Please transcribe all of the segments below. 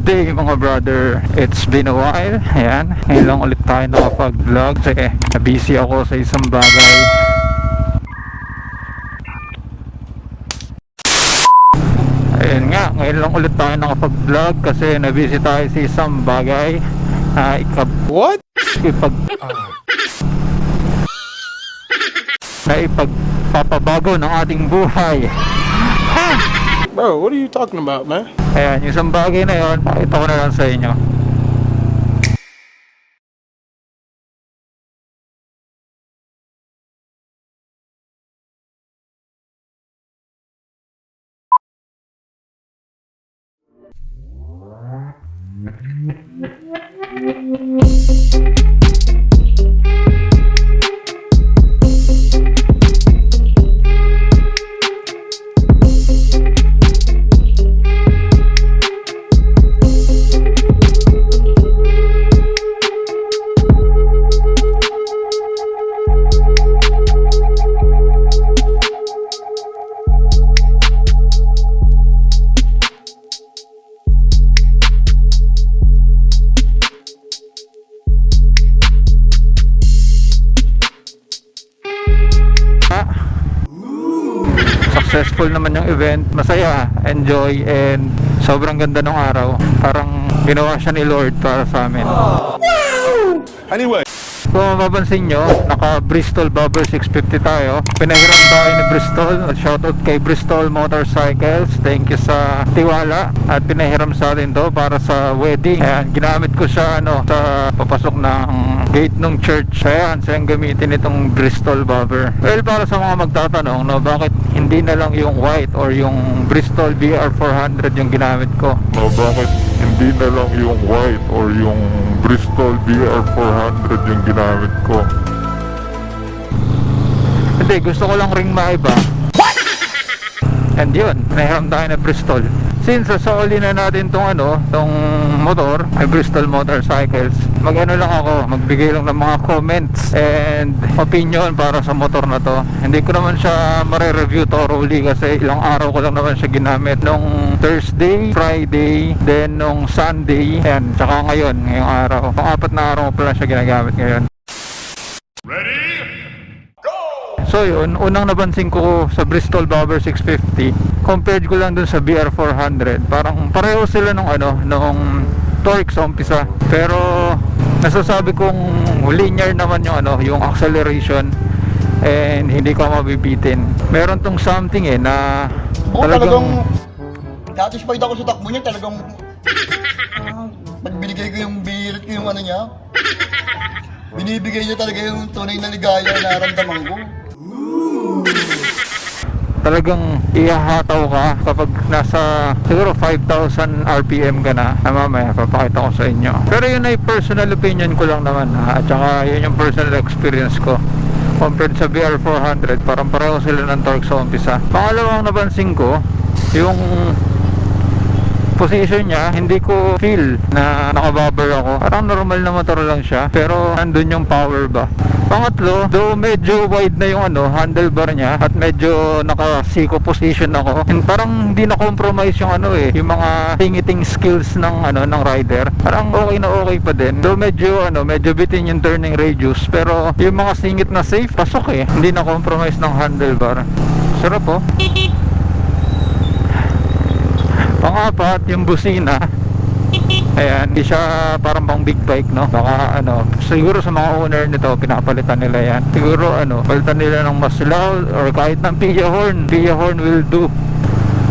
Good day mga brother. It's been a while. Ayan, ngayon lang ulit tayo nakapag-vlog kasi na-busy ako sa isang bagay. Ayan nga, ngayon lang ulit tayo nakapag-vlog kasi na-busy tayo sa isang bagay. Na ipagpapabago ng ating buhay. Bro, what are you talking about, man? Ayan, yung isang bagay na yun, pakita ko na lang sa inyo. Successful naman yung event, masaya, enjoy, and sobrang ganda ng araw. Parang ginawa siya ni Lord para sa amin. Anyway. Kung mapapansin nyo, naka Bristol Bobber 650 tayo. Pinahiram tayo ni Bristol. Shoutout kay Bristol Motorcycles. Thank you sa tiwala. At pinahiram sa atin to para sa wedding. Ayan, ginamit ko siya sa papasok ng gate ng church. Ayan, siyang gamitin itong Bristol Bobber. Well, para sa mga magtatanong, no, bakit hindi na lang yung white or yung Bristol BR400 yung ginamit ko? No, bakit hindi na lang yung white or yung Bristol BR400 yung ginamit ko? Hindi, gusto ko lang ring maiba. And yun, nahiram tayo na Bristol. Since sasauli na natin tong motor, ay Bristol Motorcycles, mag-ano lang ako, magbigay lang ng mga comments and opinion para sa motor na to. Hindi ko naman siya mare-review thoroughly kasi ilang araw ko lang naman siya ginamit. Nung Thursday, Friday, then nung Sunday, and tsaka ngayong araw. Pang 4 na araw ko pala siya ginagamit ngayon. So yun, unang napansin ko sa Bristol Bobber 650, compared ko lang dun sa BR400, parang pareho sila nung torque sa umpisa. Pero nasasabi kong linear naman yung acceleration and hindi ka mabibitin. Meron tong something na talagang satisfied ako sa takbo niya. Talagang pag binigay ko yung birit ko yung niya, binibigay niya talaga yung tunay na ligaya na naramdaman ko. Talagang ihahataw ka kapag nasa siguro 5,000 RPM ka na. Mamaya papakita ko sa inyo. Pero yun ay personal opinion ko lang naman, at saka yun yung personal experience ko. Compared sa BR400, parang pareho sila ng torque sa umpisa. Pangalawang napansin ko, yung position niya, hindi ko feel na nakabobber ako. Parang normal na motor lang siya, pero nandun yung power ba. Pangatlo, though medyo wide na yung handlebar niya at medyo naka-siko position ako, and parang hindi na compromise yung yung mga tingiting skills ng ng rider. Parang okay na okay pa din. Though medyo bitin yung turning radius, pero yung mga singit na safe, pasok Hindi na compromise ng handlebar. Sarap po. Pangapat, yung busina. Ayan, hindi siya parang pang big bike, no? Baka siguro sa mga owner nito, pinapalitan nila yan. Siguro palitan nila ng mas loud or kahit ng Pia horn will do.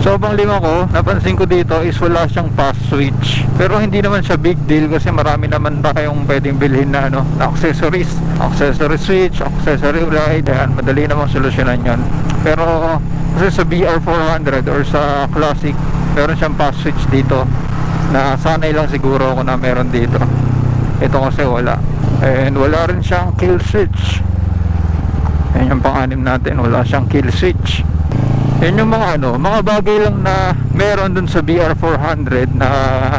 So bang lima ko, napansin ko dito is wala siyang pass switch. Pero hindi naman siya big deal kasi marami naman tayong pwedeng bilhin na na accessories. Accessory switch, accessory light, ayan, madali namang solusyonan yon. Pero kasi sa BR400 or sa Classic, meron siyang pass switch dito na sanay lang siguro ako na meron dito. Ito kasi wala. And wala rin siyang kill switch. Yan yung pang-anim natin, wala siyang kill switch. Yan yung mga mga bagay lang na meron dun sa BR400 na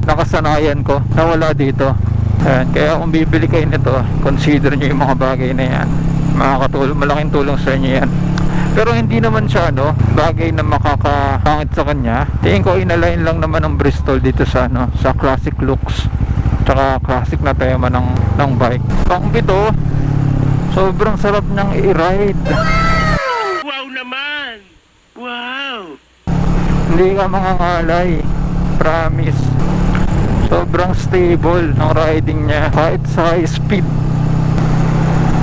nakasanayan ko na wala dito. Ayan, kaya kung bibili kayo nito, consider nyo yung mga bagay na yan. Makakatulong, malaking tulong sa inyo yan. Pero hindi naman siya bagay na makakapangit sa kanya. Tingin ko inalign lang naman ng Bristol dito sa sa classic looks tsaka classic na tema ng bike. Pang pito, sobrang sarap niyang i-ride. Wow naman! Wow! Hindi ka mangangalay, promise. Sobrang stable ng riding niya kahit sa high speed.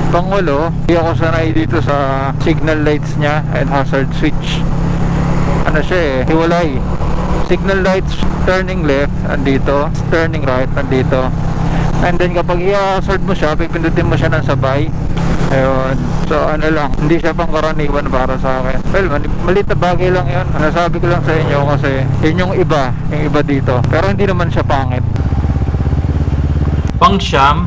Pangulo, hindi ako sanay dito sa signal lights niya and hazard switch. Ano siya hiwalay. Signal lights, turning left, andito. Turning right, andito. And then kapag i-hazard mo siya, pipindutin mo siya ng sabay. Ayun. So ano lang, hindi siya pangkaraniwan para sa akin. Well, maliit na bagay lang yun. Nasabi ko lang sa inyo kasi yun yung iba dito. Pero hindi naman siya pangit. Pang siyam,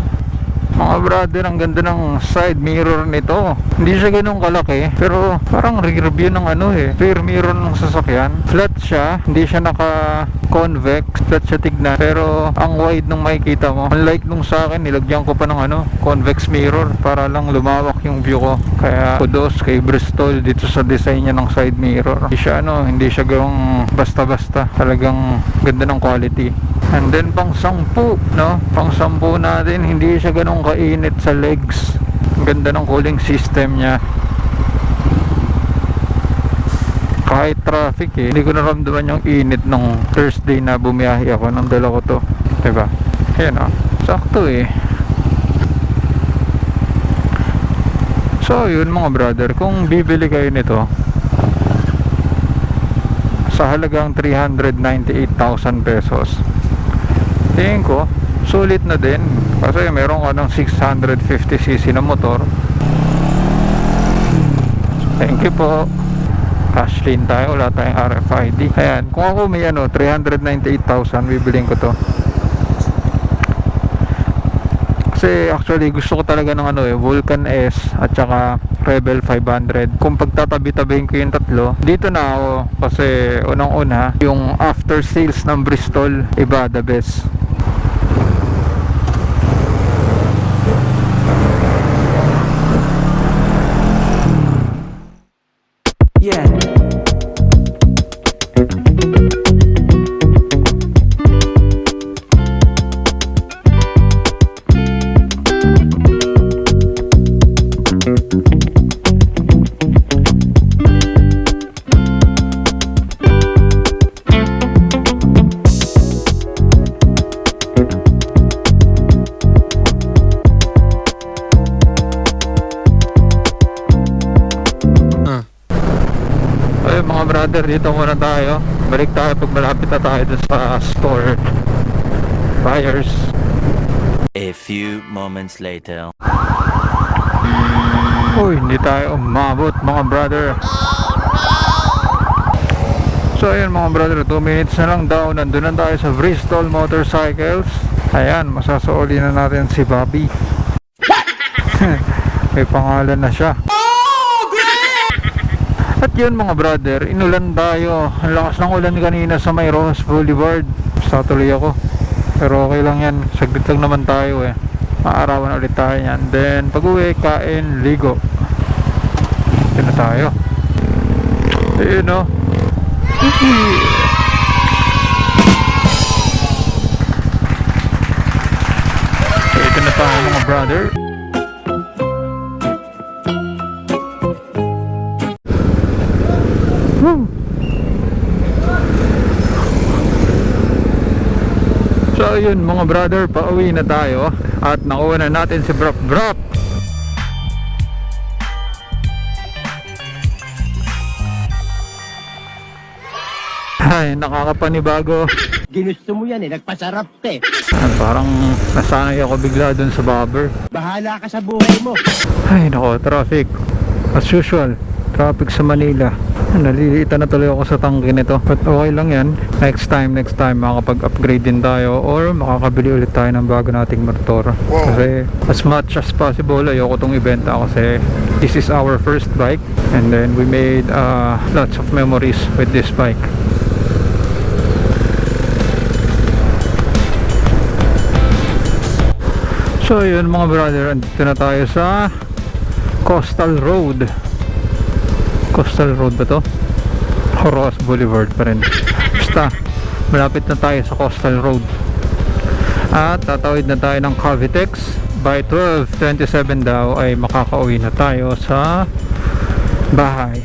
mga brother, ang ganda ng side mirror nito. Hindi siya ganun kalaki, pero parang rear view ng rear mirror ng sasakyan. Flat siya, hindi siya naka-convex. Flat siya tignan, pero ang wide nung makikita mo. Unlike nung sa akin, nilagyan ko pa ng convex mirror para lang lumawak yung view ko. Kaya kudos kay Bristol dito sa design niya ng side mirror. Hindi siya gawang basta-basta. Talagang ganda ng quality. And then pang 10, pang 10 natin, hindi siya ganun kainit sa legs. Ang ganda ng cooling system niya. Kahit traffic hindi ko naramdaman yung init nung Thursday na bumiyahe ako ng dala ko to, diba? Ayan sakto So yun mga brother, kung bibili kayo nito sa halagang 398,000 pesos, tingin ko sulit na din kasi meron ka ng 650cc na motor. Thank you po. Cash lane tayo, wala tayong RFID. Ayan, kung ako may 398,000, bibiling ko to. Kasi actually gusto ko talaga ng Vulcan S at saka Rebel 500. Kung pagtatabi-tabihin ko yung tatlo, dito na ako kasi unang-una yung after sales ng Bristol, iba, the best. Yeah. Mga brother, dito muna tayo. Balik tayo pag malapit na tayo dun sa store. Buyers. A few moments later. Uy, hindi tayo umabot mga brother. So ayun mga brother, 2 minutes na lang daw. Nandun na tayo sa Bristol Motorcycles. Ayan, masasauli na natin si Bobby. May pangalan na siya. At yun mga brother, inulan tayo. Ang lakas ng ulan kanina sa may Rojas Boulevard. Sa tuloy ako. Pero okay lang yan. Saglit lang naman tayo Maarawan ulit tayo yan. Then pag uwi, kain, ligo. Ito na tayo. Ayun Ito na tayo mga brother. So yun mga brother, pauwi na tayo at nakuha na natin si Brap. Ay, nakakapanibago. Ginusto mo yan nagpasarap Parang nasanay ako bigla dun sa bobber. Bahala ka sa buhay mo. Ay nako, traffic as usual. Traffic sa Manila. Nalilitan na tuloy ako sa tangke nito. But okay lang yan. Next time makakapag-upgrade din tayo or makakabili ulit tayo ng bago nating motor. Kasi as much as possible ayoko tong ibenta kasi this is our first bike and then we made lots of memories with this bike. So yun mga brother, andito na tayo sa Coastal Road. Coastal Road ba to? Roas Boulevard pa rin. Basta, malapit na tayo sa Coastal Road. At tatawid na tayo ng Cavitex. By 12:27 daw ay makakauwi na tayo sa bahay.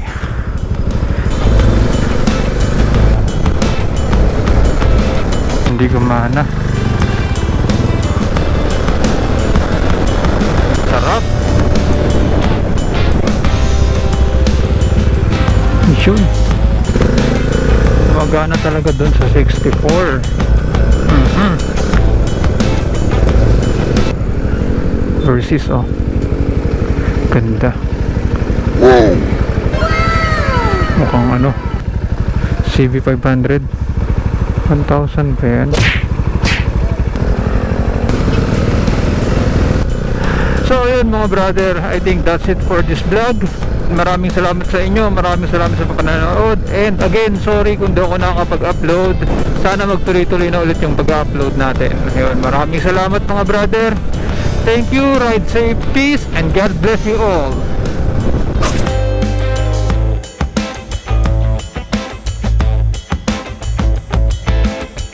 Hindi gumana. Sarap. Yun. Magana talaga dun sa 64. Versus oh. Ganda. Wow! Mukhang ano, CB500 1,000 pa yan. So yun mga brother, I think that's it for this vlog. Maraming salamat sa inyo, maraming salamat sa panonood. And again, sorry kung di ako nakakapag-upload. Sana magtuloy-tuloy na ulit yung pag-upload natin. Yun, maraming salamat mga brother. Thank you, ride safe, peace, and God bless you all.